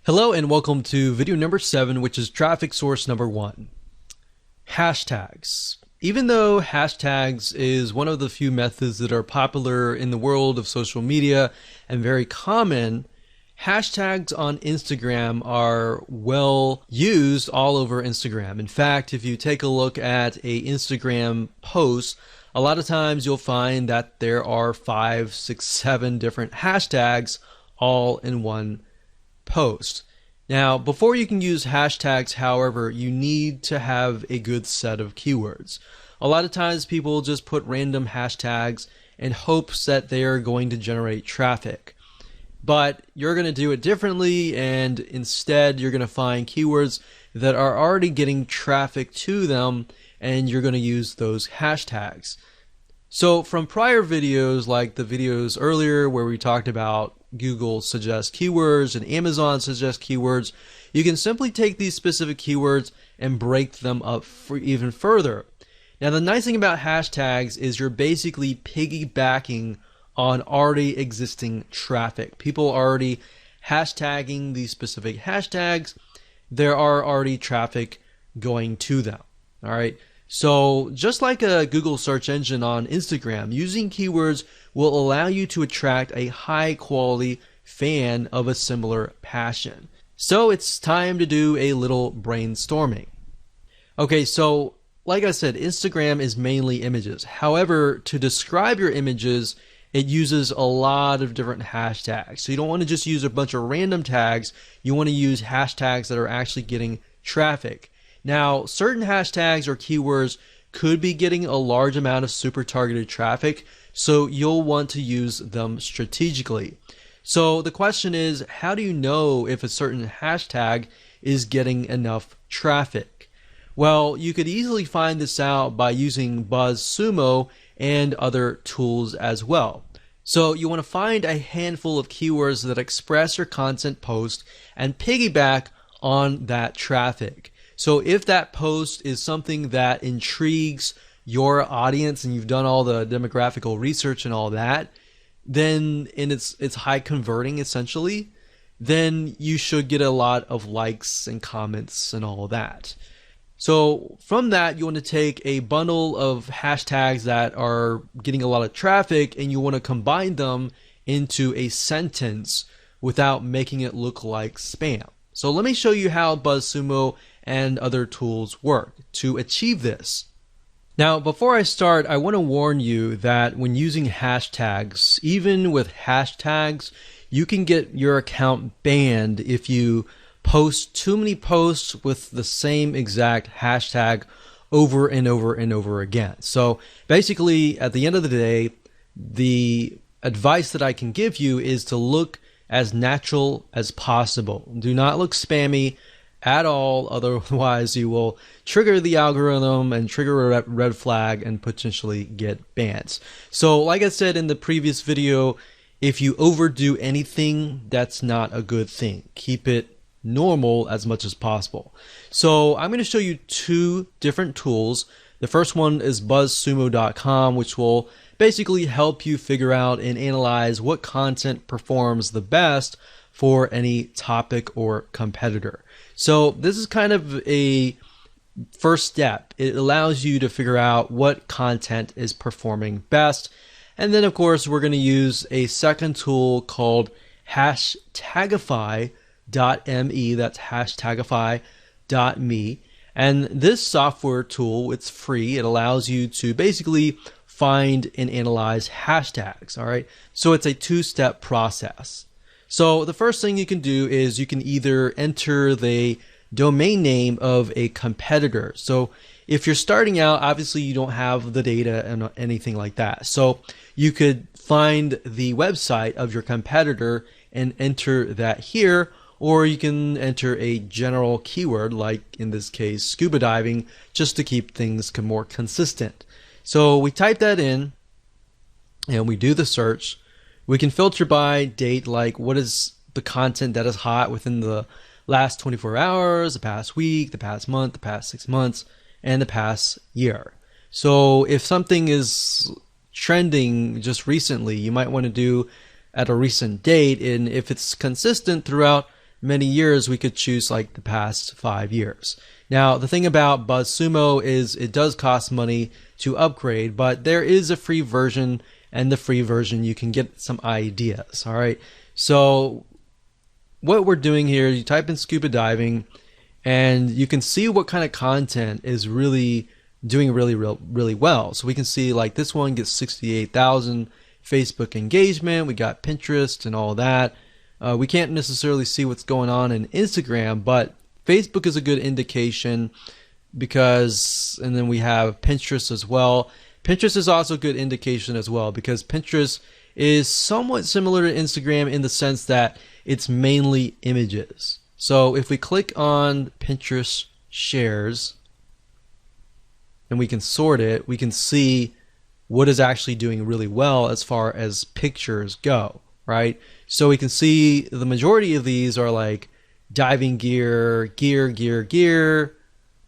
Hello and welcome to video number 7, which is traffic source number 1. Hashtags. Even though hashtags is one of the few methods that are popular in the world of social media and very common, hashtags on Instagram are well used all over Instagram. In fact, if you take a look at a Instagram post, a lot of times you'll find that there are 5, 6, 7 different hashtags all in one post. Now, before you can use hashtags, however, you need to have a good set of keywords. A lot of times people just put random hashtags in hopes that they are going to generate traffic. But you're going to do it differently, and instead you're going to find keywords that are already getting traffic to them, and you're going to use those hashtags. So from prior videos, like the videos earlier where we talked about Google suggest keywords and Amazon suggest keywords, you can simply take these specific keywords and break them up for even further. Now, the nice thing about hashtags is you're basically piggybacking on already existing traffic. People are already hashtagging these specific hashtags. There are already traffic going to them. All right. So just like a Google search engine on Instagram, using keywords will allow you to attract a high quality fan of a similar passion. So it's time to do a little brainstorming. Okay, so like I said, Instagram is mainly images. However, to describe your images, it uses a lot of different hashtags. So you don't want to just use a bunch of random tags. You want to use hashtags that are actually getting traffic. Now, certain hashtags or keywords could be getting a large amount of super targeted traffic, so you'll want to use them strategically. So the question is, how do you know if a certain hashtag is getting enough traffic? Well, you could easily find this out by using BuzzSumo and other tools as well. So you want to find a handful of keywords that express your content post and piggyback on that traffic. So if that post is something that intrigues your audience and you've done all the demographical research and all that, then it's high converting essentially, then you should get a lot of likes and comments and all that. So from that, you want to take a bundle of hashtags that are getting a lot of traffic and you want to combine them into a sentence without making it look like spam. So let me show you how BuzzSumo and other tools work to achieve this. Now, before I start, I want to warn you that when using hashtags, even with hashtags, you can get your account banned if you post too many posts with the same exact hashtag over and over and over again. So basically, at the end of the day, the advice that I can give you is to look as natural as possible. Do not look spammy at all, otherwise you will trigger the algorithm and trigger a red flag and potentially get bans. So like I said in the previous video, if you overdo anything, that's not a good thing. Keep it normal as much as possible. So I'm going to show you 2 different tools. The first one is BuzzSumo.com, which will basically help you figure out and analyze what content performs the best for any topic or competitor. So this is kind of a first step. It allows you to figure out what content is performing best. And then of course we're going to use a second tool called Hashtagify.me. That's Hashtagify.me. And this software tool, it's free. It allows you to basically find and analyze hashtags. All right. So it's a 2-step process. So the first thing you can do is you can either enter the domain name of a competitor. So if you're starting out, obviously you don't have the data and anything like that. So you could find the website of your competitor and enter that here, or you can enter a general keyword, like in this case, scuba diving, just to keep things more consistent. So we type that in and we do the search. We can filter by date, like what is the content that is hot within the last 24 hours, the past week, the past month, the past 6 months, and the past year. So if something is trending just recently, you might want to do at a recent date, and if it's consistent throughout many years, we could choose like the past 5 years. Now, the thing about BuzzSumo is it does cost money to upgrade, but there is a free version, and the free version you can get some ideas. All right. So what we're doing here, you type in scuba diving, and you can see what kind of content is really doing really well. So we can see like this one gets 68,000 Facebook engagement. We got Pinterest and all that. We can't necessarily see what's going on in Instagram, but Facebook is a good indication because, and then we have Pinterest as well. Pinterest is also a good indication as well because Pinterest is somewhat similar to Instagram in the sense that it's mainly images. So if we click on Pinterest shares and we can sort it, we can see what is actually doing really well as far as pictures go, right? So we can see the majority of these are like diving gear.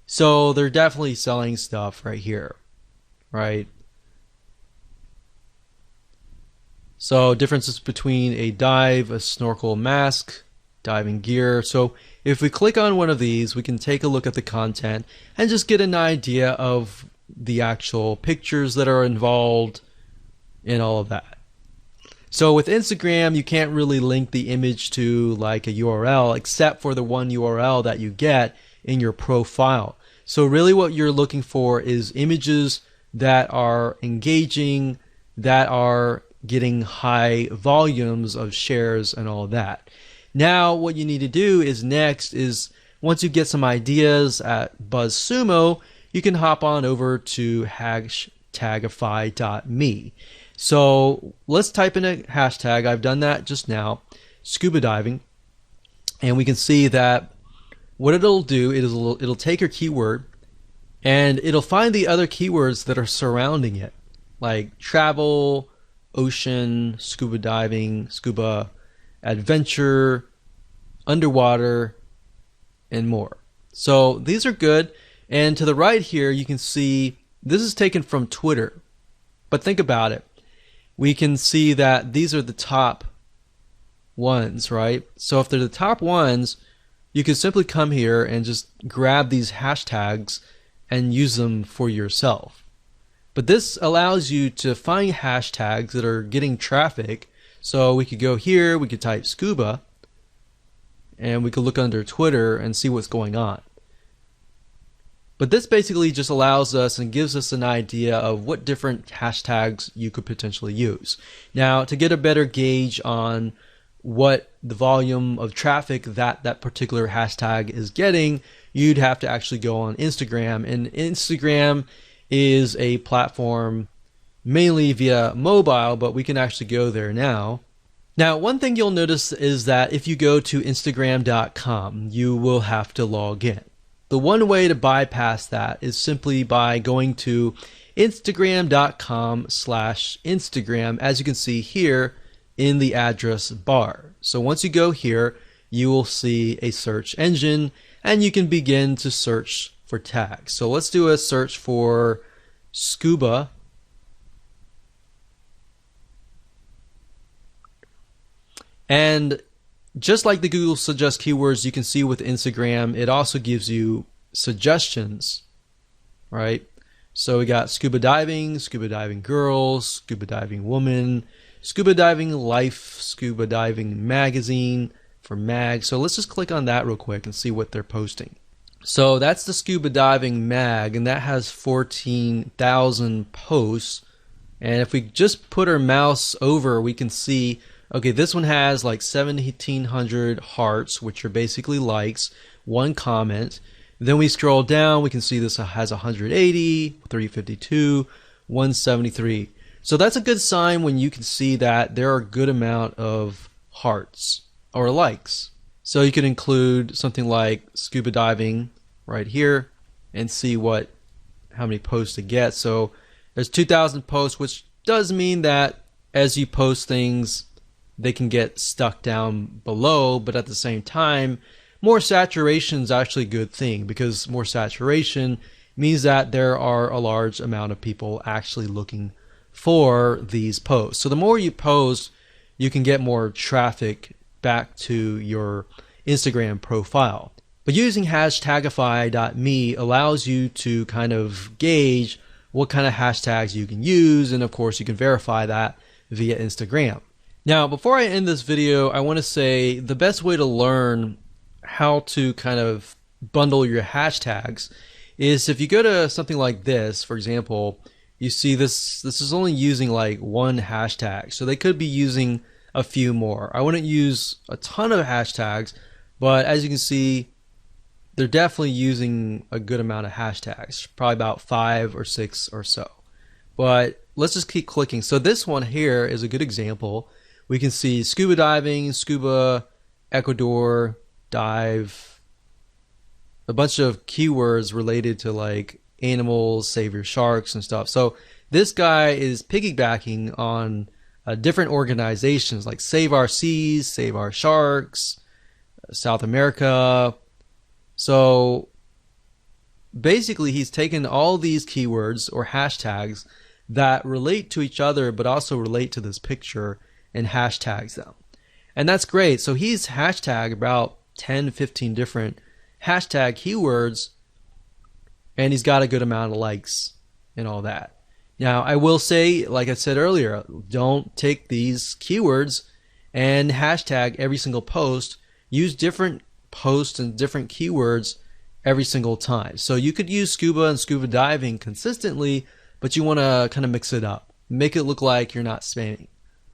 So they're definitely selling stuff right here, right? So differences between a dive, a snorkel, mask, diving gear. So if we click on one of these, we can take a look at the content and just get an idea of the actual pictures that are involved and all of that. So with Instagram, you can't really link the image to like a URL except for the one URL that you get in your profile. So really what you're looking for is images that are engaging, that are getting high volumes of shares and all of that. Now what you need to do is next is once you get some ideas at BuzzSumo, you can hop on over to hashtagify.me. So let's type in a hashtag. I've done that just now, scuba diving, and we can see that what it'll do is it'll take your keyword and it'll find the other keywords that are surrounding it, like travel, ocean, scuba diving, scuba adventure, underwater, and more. So these are good. And to the right here, you can see this is taken from Twitter. But think about it. We can see that these are the top ones, right? So if they're the top ones, you can simply come here and just grab these hashtags and use them for yourself. But this allows you to find hashtags that are getting traffic. So we could go here, we could type scuba, and we could look under Twitter and see what's going on. But this basically just allows us and gives us an idea of what different hashtags you could potentially use. Now, to get a better gauge on what the volume of traffic that particular hashtag is getting, you'd have to actually go on Instagram. And Instagram is a platform mainly via mobile, but we can actually go there now. Now, one thing you'll notice is that if you go to Instagram.com, you will have to log in. The one way to bypass that is simply by going to Instagram.com/Instagram, as you can see here in the address bar. So once you go here, you will see a search engine and you can begin to search for tags. So let's do a search for scuba. And just like the Google Suggest keywords, you can see with Instagram, it also gives you suggestions, right? So we got scuba diving girls, scuba diving woman, scuba diving life, scuba diving magazine for mag. So let's just click on that real quick and see what they're posting. So that's the scuba diving mag, and that has 14,000 posts. And if we just put our mouse over, we can see, okay, this one has like 1,700 hearts, which are basically likes, one comment. Then we scroll down, we can see this has 180, 352, 173. So that's a good sign when you can see that there are a good amount of hearts or likes. So you can include something like scuba diving right here and see how many posts it gets. So there's 2,000 posts, which does mean that as you post things, they can get stuck down below, but at the same time, more saturation is actually a good thing, because more saturation means that there are a large amount of people actually looking for these posts. So the more you post, you can get more traffic back to your Instagram profile. But using hashtagify.me allows you to kind of gauge what kind of hashtags you can use, and of course you can verify that via Instagram. Now, before I end this video, I want to say the best way to learn how to kind of bundle your hashtags is if you go to something like this. For example, you see this is only using like one hashtag, so they could be using a few more. I wouldn't use a ton of hashtags, but as you can see, they're definitely using a good amount of hashtags, probably about 5 or 6 or so. But let's just keep clicking. So this one here is a good example. We can see scuba diving, scuba, Ecuador, dive, a bunch of keywords related to like animals, save your sharks and stuff. So this guy is piggybacking on different organizations like Save Our Seas, Save Our Sharks, South America. So basically he's taken all these keywords or hashtags that relate to each other but also relate to this picture and hashtags them. And that's great. So he's hashtagged about 10, 15 different hashtag keywords, and he's got a good amount of likes and all that. Now, I will say, like I said earlier, don't take these keywords and hashtag every single post. Use different posts and different keywords every single time. So you could use scuba and scuba diving consistently, but you want to kind of mix it up. Make it look like you're not spamming.